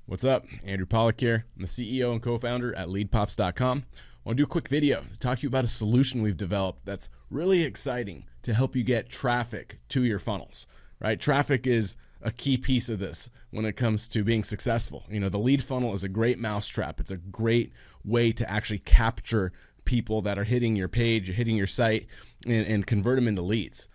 What's up? Andrew Pollack here. I'm the CEO and co-founder at leadpops.com. I want to do a quick video to talk to you about a solution we've developed that's really exciting to help you get traffic to your funnels, right? Traffic is a key piece of this when it comes to being successful. You know, the lead funnel is a great mousetrap. It's a great way to actually capture people that are hitting your page, hitting your site, and convert them into leads.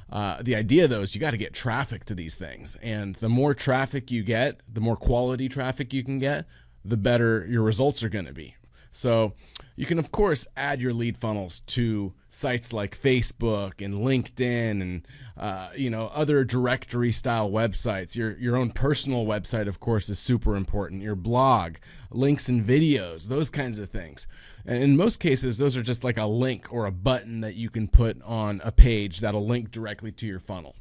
The idea, though, is you got to get traffic to these things. And the more traffic you get, the more quality traffic you can get, the better your results are going to be. So you can, of course, add your lead funnels to sites like Facebook and LinkedIn and, other directory style websites. Your own personal website, of course, is super important. Your blog, links and videos, those kinds of things. And in most cases, those are just like a link or a button that you can put on a page that'll link directly to your funnel.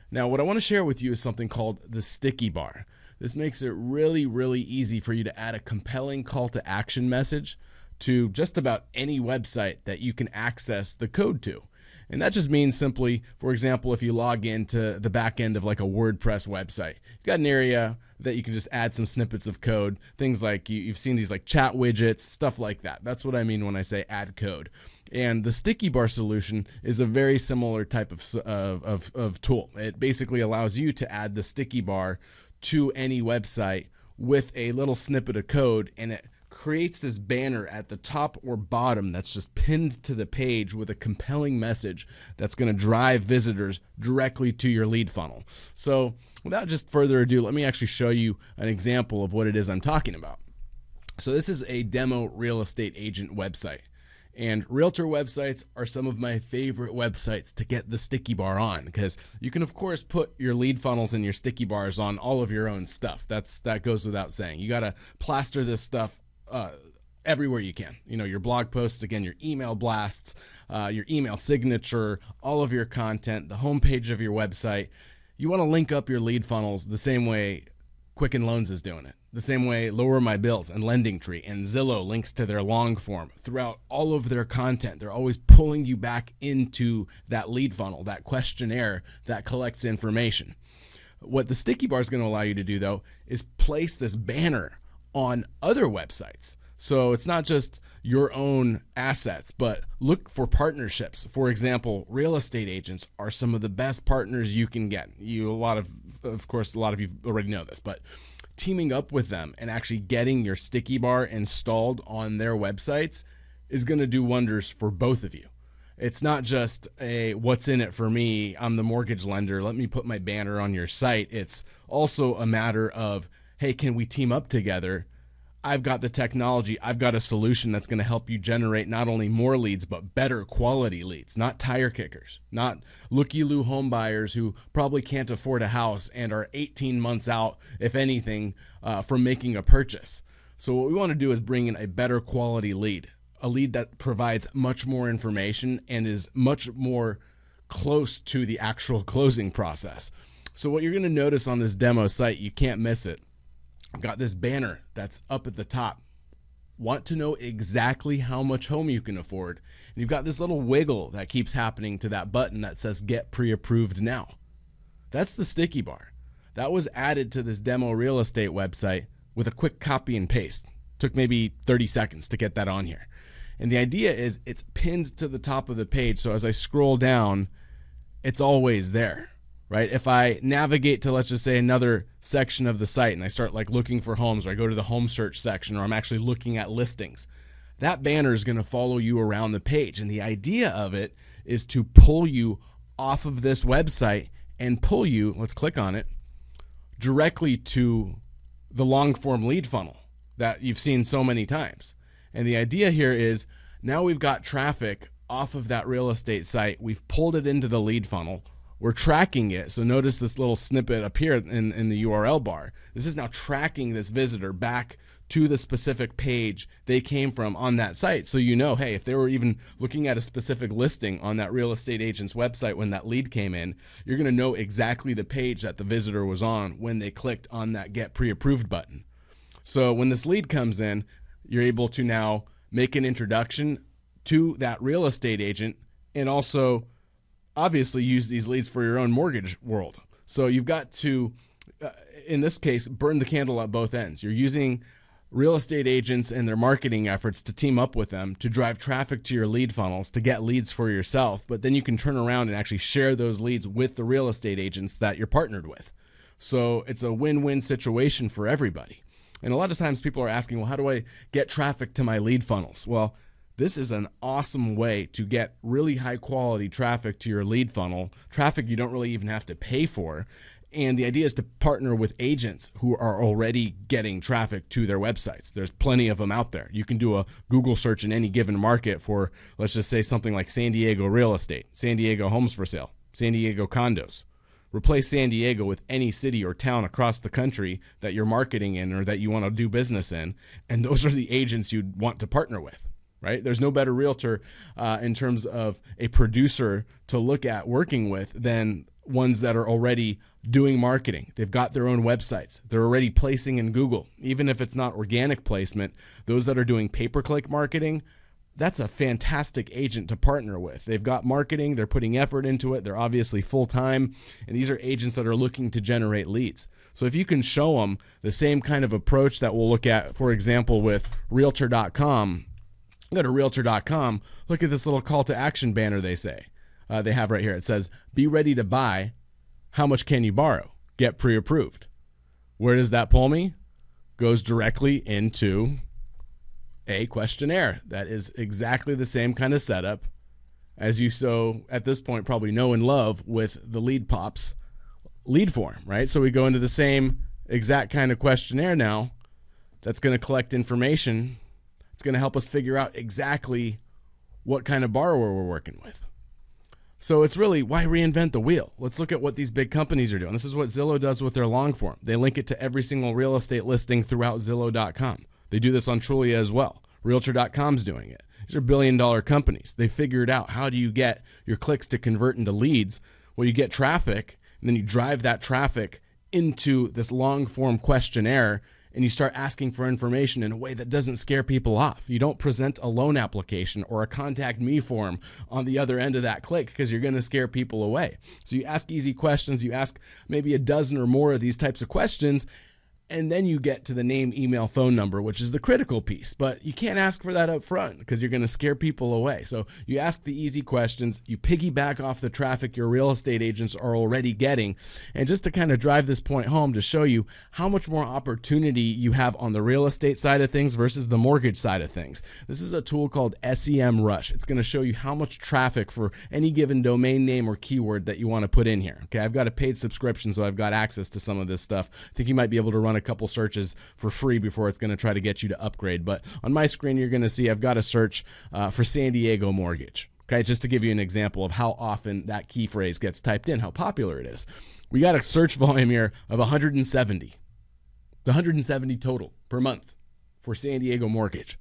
Now, what I want to share with you is something called the sticky bar. This makes it really, really easy for you to add a compelling call to action message to just about any website that you can access the code to. And that just means simply, for example, if you log into the back end of like a WordPress website, you've got an area that you can just add some snippets of code, things like you've seen these like chat widgets, stuff like that. That's what I mean when I say add code. And the sticky bar solution is a very similar type of tool. It basically allows you to add the sticky bar to any website with a little snippet of code, and it creates this banner at the top or bottom that's just pinned to the page with a compelling message that's going to drive visitors directly to your lead funnel. So without just further ado, let me actually show you an example of what it is I'm talking about. So this is a demo real estate agent website. And Realtor websites are some of my favorite websites to get the sticky bar on, because you can, of course, put your lead funnels and your sticky bars on all of your own stuff. That goes without saying. You got to plaster this stuff everywhere you can. You know, your blog posts, again, your email blasts, your email signature, all of your content, the homepage of your website. You want to link up your lead funnels the same way Quicken Loans is doing it, the same way Lower My Bills and Lending Tree and Zillow links to their long form throughout all of their content. They're always pulling you back into that lead funnel, that questionnaire that collects information. What the sticky bar is going to allow you to do, though, is place this banner on other websites. So it's not just your own assets, but look for partnerships. For example, real estate agents are some of the best partners you can get. Of course, a lot of you already know this, but teaming up with them and actually getting your sticky bar installed on their websites is going to do wonders for both of you. It's not just a what's in it for me, I'm the mortgage lender, let me put my banner on your site. It's also a matter of, hey, can we team up together? I've got the technology. I've got a solution that's going to help you generate not only more leads, but better quality leads, not tire kickers, not looky-loo home buyers who probably can't afford a house and are 18 months out, if anything, from making a purchase. So what we want to do is bring in a better quality lead, a lead that provides much more information and is much more close to the actual closing process. So what you're going to notice on this demo site, you can't miss it. I've got this banner that's up at the top. Want to know exactly how much home you can afford? And you've got this little wiggle that keeps happening to that button that says get pre-approved now. That's the sticky bar. That was added to this demo real estate website with a quick copy and paste. Took maybe 30 seconds to get that on here. And the idea is it's pinned to the top of the page. So as I scroll down, it's always there. Right? If I navigate to, let's just say, another section of the site and I start like looking for homes, or I go to the home search section, or I'm actually looking at listings, that banner is going to follow you around the page. And the idea of it is to pull you off of this website and pull you, let's click on it, directly to the long form lead funnel that you've seen so many times. And the idea here is now we've got traffic off of that real estate site. We've pulled it into the lead funnel. We're tracking it. So notice this little snippet up here in the URL bar. This is now tracking this visitor back to the specific page they came from on that site. So you know, hey, if they were even looking at a specific listing on that real estate agent's website when that lead came in, you're going to know exactly the page that the visitor was on when they clicked on that get pre-approved button. So when this lead comes in, you're able to now make an introduction to that real estate agent and also obviously use these leads for your own mortgage world. So you've got to in this case, burn the candle at both ends. You're using real estate agents and their marketing efforts to team up with them to drive traffic to your lead funnels, to get leads for yourself, but then you can turn around and actually share those leads with the real estate agents that you're partnered with. So it's a win-win situation for everybody. And a lot of times people are asking, well, how do I get traffic to my lead funnels? Well, this is an awesome way to get really high quality traffic to your lead funnel, traffic you don't really even have to pay for. And the idea is to partner with agents who are already getting traffic to their websites. There's plenty of them out there. You can do a Google search in any given market for, let's just say something like San Diego real estate, San Diego homes for sale, San Diego condos. Replace San Diego with any city or town across the country that you're marketing in or that you want to do business in. And those are the agents you'd want to partner with, right? There's no better realtor in terms of a producer to look at working with than ones that are already doing marketing. They've got their own websites. They're already placing in Google. Even if it's not organic placement, those that are doing pay-per-click marketing, that's a fantastic agent to partner with. They've got marketing. They're putting effort into it. They're obviously full-time. And these are agents that are looking to generate leads. So if you can show them the same kind of approach that we'll look at, for example, with Realtor.com, go to Realtor.com, look at this little call to action banner they have right here. It says, be ready to buy. How much can you borrow? Get pre-approved. Where does that pull me? Goes directly into a questionnaire. That is exactly the same kind of setup as you so at this point probably know and love with the Lead Pops lead form, right? So we go into the same exact kind of questionnaire now that's going to collect information. It's going to help us figure out exactly what kind of borrower we're working with. So it's really, why reinvent the wheel? Let's look at what these big companies are doing. This is what Zillow does with their long form. They link it to every single real estate listing throughout Zillow.com. They do this on Trulia as well. Realtor.com's doing it. These are billion-dollar companies. They figured out, how do you get your clicks to convert into leads? Well, you get traffic, and then you drive that traffic into this long-form questionnaire, and you start asking for information in a way that doesn't scare people off. You don't present a loan application or a contact me form on the other end of that click because you're going to scare people away. So you ask easy questions. You ask maybe a dozen or more of these types of questions, and then you get to the name, email, phone number, which is the critical piece. But you can't ask for that up front because you're going to scare people away. So you ask the easy questions. You piggyback off the traffic your real estate agents are already getting. And just to kind of drive this point home to show you how much more opportunity you have on the real estate side of things versus the mortgage side of things. This is a tool called SEM Rush. It's going to show you how much traffic for any given domain name or keyword that you want to put in here. Okay, I've got a paid subscription, so I've got access to some of this stuff. I think you might be able to run a couple searches for free before it's going to try to get you to upgrade. But on my screen, you're going to see I've got a search for San Diego mortgage. Okay, just to give you an example of how often that key phrase gets typed in, how popular it is. We got a search volume here of 170. 170 total per month for San Diego mortgage.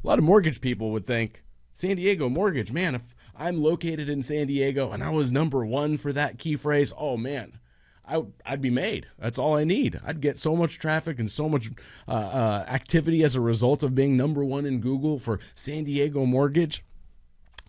A lot of mortgage people would think, San Diego mortgage, man, if I'm located in San Diego and I was number one for that key phrase, oh man, I'd be made. That's all I need. I'd get so much traffic and so much activity as a result of being number one in Google for San Diego mortgage.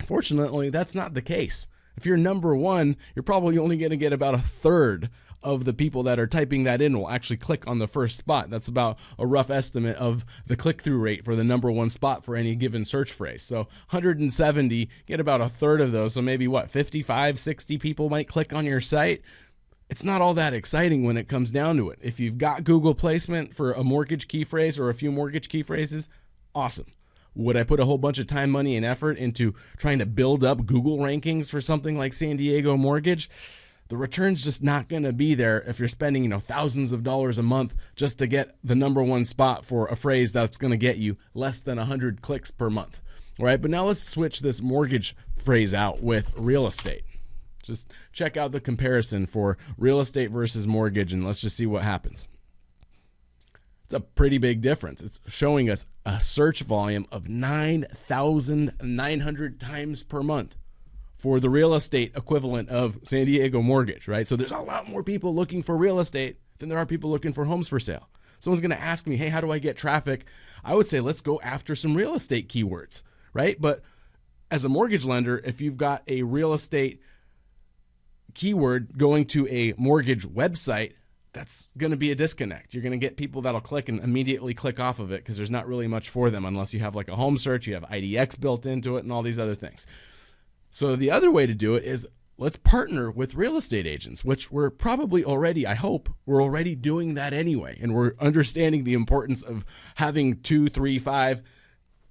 Fortunately, that's not the case. If you're number one, you're probably only going to get about a third of the people that are typing that in will actually click on the first spot. That's about a rough estimate of the click-through rate for the number one spot for any given search phrase. So 170, get about a third of those. So maybe 55, 60 people might click on your site. It's not all that exciting when it comes down to it. If you've got Google placement for a mortgage key phrase or a few mortgage key phrases, awesome. Would I put a whole bunch of time, money, and effort into trying to build up Google rankings for something like San Diego mortgage? The return's just not going to be there if you're spending, thousands of dollars a month just to get the number one spot for a phrase that's going to get you less than 100 clicks per month. All right, but now let's switch this mortgage phrase out with real estate. Just check out the comparison for real estate versus mortgage, and let's just see what happens. It's a pretty big difference. It's showing us a search volume of 9,900 times per month for the real estate equivalent of San Diego mortgage, right? So there's a lot more people looking for real estate than there are people looking for homes for sale. Someone's going to ask me, hey, how do I get traffic? I would say, let's go after some real estate keywords, right? But as a mortgage lender, if you've got a real estate keyword going to a mortgage website, that's going to be a disconnect. You're going to get people that'll click and immediately click off of it because there's not really much for them unless you have like a home search, you have IDX built into it and all these other things. So the other way to do it is let's partner with real estate agents, which we're probably already, I hope, we're already doing that anyway. And we're understanding the importance of having 2, 3, 5,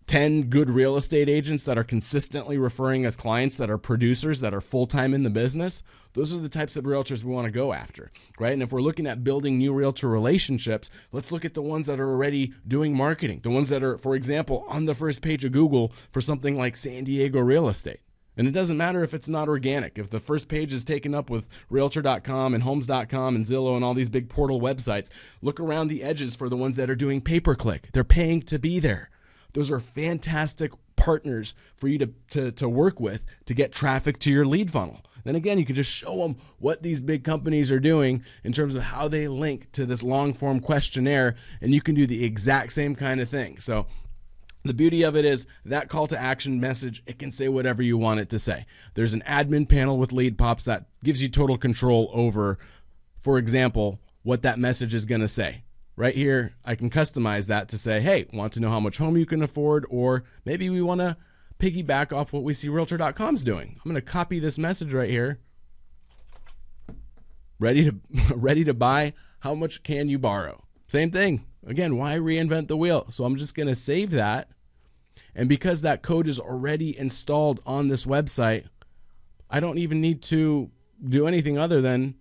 10 good real estate agents that are consistently referring us clients that are producers that are full-time in the business. Those are the types of realtors we want to go after, right? And if we're looking at building new realtor relationships, let's look at the ones that are already doing marketing, the ones that are, for example, on the first page of Google for something like San Diego real estate. And it doesn't matter if it's not organic. If the first page is taken up with Realtor.com and Homes.com and Zillow and all these big portal websites, look around the edges for the ones that are doing pay-per-click. They're paying to be there. Those are fantastic partners for you to work with to get traffic to your lead funnel. Then again, you can just show them what these big companies are doing in terms of how they link to this long-form questionnaire, and you can do the exact same kind of thing. So the beauty of it is that call to action message, it can say whatever you want it to say. There's an admin panel with Lead Pops that gives you total control over, for example, what that message is going to say. Right here, I can customize that to say, hey, want to know how much home you can afford, or maybe we want to piggyback off what we see Realtor.com's doing. I'm going to copy this message right here. Ready to buy, how much can you borrow? Same thing. Again, why reinvent the wheel? So I'm just going to save that. And because that code is already installed on this website, I don't even need to do anything other than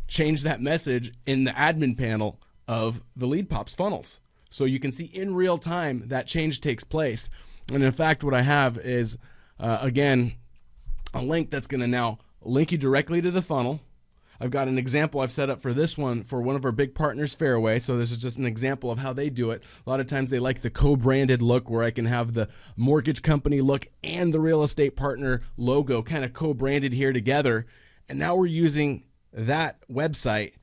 change that message in the admin panel of the Lead Pops funnels. So you can see in real time that change takes place. And in fact, what I have is, again, a link that's going to now link you directly to the funnel. I've got an example I've set up for this one for one of our big partners, Fairway. So this is just an example of how they do it. A lot of times they like the co-branded look where I can have the mortgage company look and the real estate partner logo kind of co-branded here together. And now we're using that website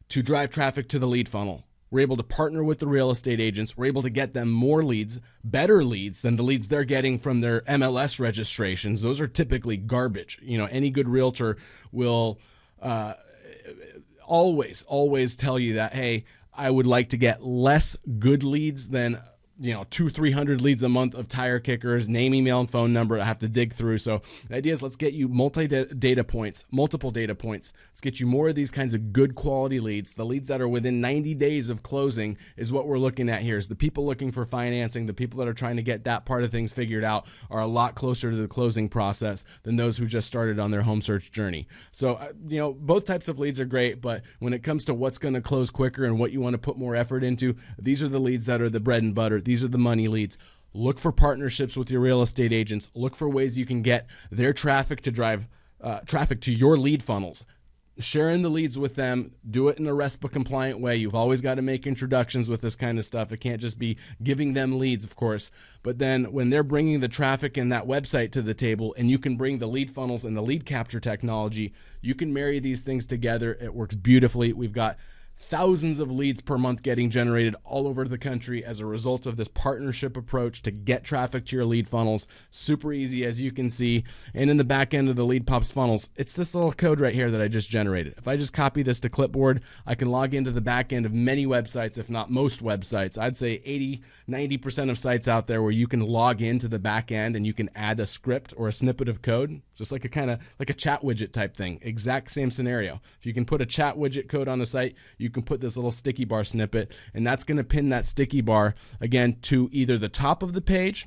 to drive traffic to the lead funnel. We're able to partner with the real estate agents. We're able to get them more leads, better leads than the leads they're getting from their MLS registrations. Those are typically garbage. You know, any good realtor will always tell you that, hey, I would like to get less good leads than 200-300 leads a month of tire kickers, name, email, and phone number I have to dig through. So the idea is let's get you multiple data points. Let's get you more of these kinds of good quality leads. The leads that are within 90 days of closing is what we're looking at here. Is the people looking for financing, the people that are trying to get that part of things figured out are a lot closer to the closing process than those who just started on their home search journey. So, both types of leads are great, but when it comes to what's going to close quicker and what you want to put more effort into, these are the leads that are the bread and butter. These are the money leads. Look for partnerships with your real estate agents. Look for ways you can get their traffic to drive traffic to your lead funnels. Sharing the leads with them, do it in a RESPA compliant way. You've always got to make introductions with this kind of stuff. It can't just be giving them leads, of course. But then when they're bringing the traffic and that website to the table, and you can bring the lead funnels and the lead capture technology, you can marry these things together. It works beautifully. We've got thousands of leads per month getting generated all over the country as a result of this partnership approach to get traffic to your lead funnels. Super easy, as you can see. And in the back end of the Lead Pops funnels, it's this little code right here that I just generated. If I just copy this to clipboard, I can log into the back end of many websites, if not most websites. I'd say 80-90% of sites out there where you can log into the back end and you can add a script or a snippet of code, just like a kind of like a chat widget type thing. Exact same scenario. If you can put a chat widget code on the site, you can put this little sticky bar snippet, and that's going to pin that sticky bar again to either the top of the page,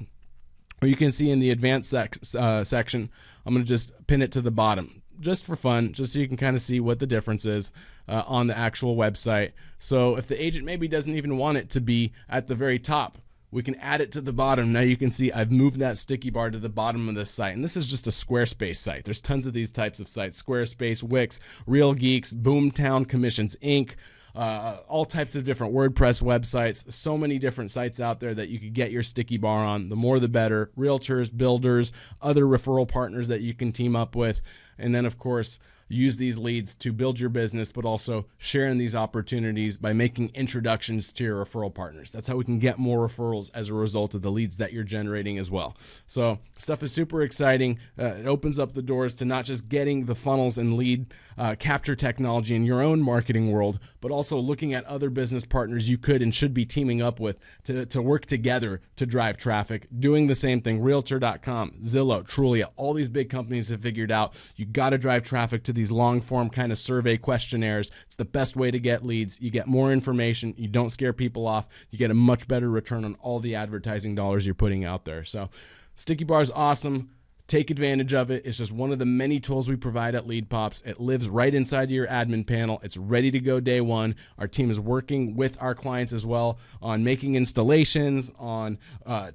or you can see in the advanced section, I'm going to just pin it to the bottom just for fun, just so you can kind of see what the difference is on the actual website. So if the agent maybe doesn't even want it to be at the very top, we can add it to the bottom. Now you can see I've moved that sticky bar to the bottom of this site. And this is just a Squarespace site. There's tons of these types of sites: Squarespace, Wix, Real Geeks, Boomtown, Commissions Inc., all types of different WordPress websites. So many different sites out there that you could get your sticky bar on. The more the better. Realtors, builders, other referral partners that you can team up with. And then, of course, use these leads to build your business, but also sharing these opportunities by making introductions to your referral partners. That's how we can get more referrals as a result of the leads that you're generating as well. So stuff is super exciting. It opens up the doors to not just getting the funnels and lead capture technology in your own marketing world, but also looking at other business partners you could and should be teaming up with to work together to drive traffic. Doing the same thing, Realtor.com, Zillow, Trulia, all these big companies have figured out you got to drive traffic to these long form kind of survey questionnaires. It's the best way to get leads. You get more information. You don't scare people off. You get a much better return on all the advertising dollars you're putting out there. So Sticky Bar is awesome. Take advantage of it. It's just one of the many tools we provide at LeadPops. It lives right inside your admin panel. It's ready to go day one. Our team is working with our clients as well on making installations, on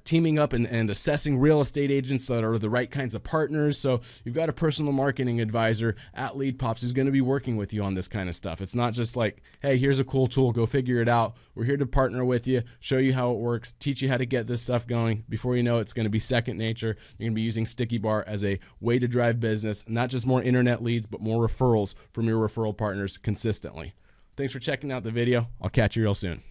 teaming up and assessing real estate agents that are the right kinds of partners. So you've got a personal marketing advisor at LeadPops who's going to be working with you on this kind of stuff. It's not just like, hey, here's a cool tool, go figure it out. We're here to partner with you, show you how it works, teach you how to get this stuff going. Before you know it, it's going to be second nature. You're going to be using Sticky Bar as a way to drive business, not just more internet leads, but more referrals from your referral partners consistently. Thanks for checking out the video. I'll catch you real soon.